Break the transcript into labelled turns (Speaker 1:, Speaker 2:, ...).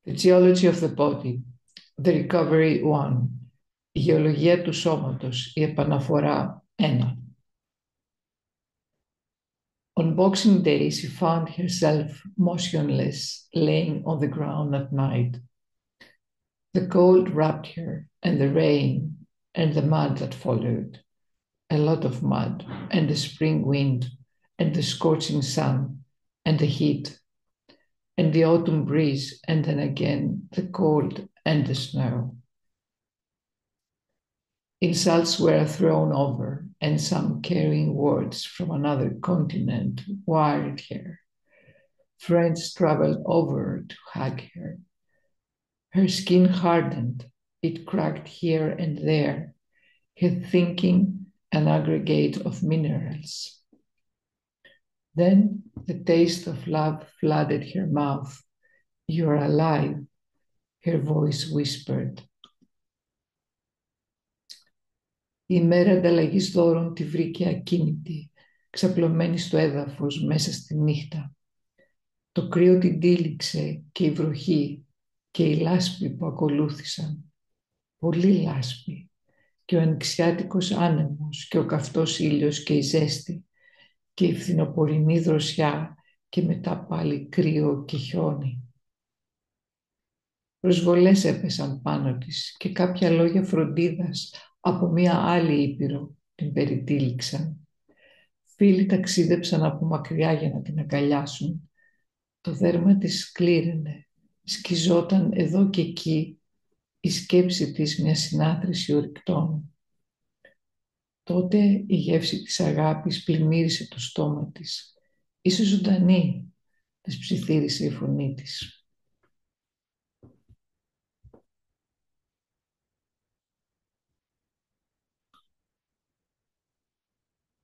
Speaker 1: The Geology of the Body, The Recovery 1, η γεωλογία του σώματος, η επαναφορά 1. On Boxing Day, she found herself motionless, laying on the ground at night. The cold wrapped her, and the rain, and the mud that followed. A lot of mud, and the spring wind, and the scorching sun, and the heat, and the autumn breeze, and then again the cold and the snow. Insults were thrown over, and some carrying words from another continent wired her. Friends traveled over to hug her. Her skin hardened, it cracked here and there, her thinking an aggregate of minerals. Then the taste of love flooded her mouth. "You're alive," her voice whispered. Η ημέρα ανταλλαγής δώρων τη βρήκε ακίνητη, ξαπλωμένη στο έδαφος μέσα στη νύχτα. Το κρύο την τύλιξε και η βροχή και η λάσπη που ακολούθησαν. Πολύ λάσπη και ο ανοιξιάτικος άνεμος και ο καυτός ήλιος και η ζέστη και η φθινοπορεινή δροσιά και μετά πάλι κρύο και χιόνι. Προσβολές έπεσαν πάνω της και κάποια λόγια φροντίδας από μία άλλη ήπειρο την περιτύλιξαν. Φίλοι ταξίδεψαν από μακριά για να την αγκαλιάσουν. Το δέρμα της σκλήραινε, σκιζόταν εδώ και εκεί η σκέψη της μια συνάθρηση ορυκτών. Τότε η γεύση της αγάπης πλημμύρισε το στόμα της. «Είσαι ζωντανή», της ψιθύρισε η φωνή της.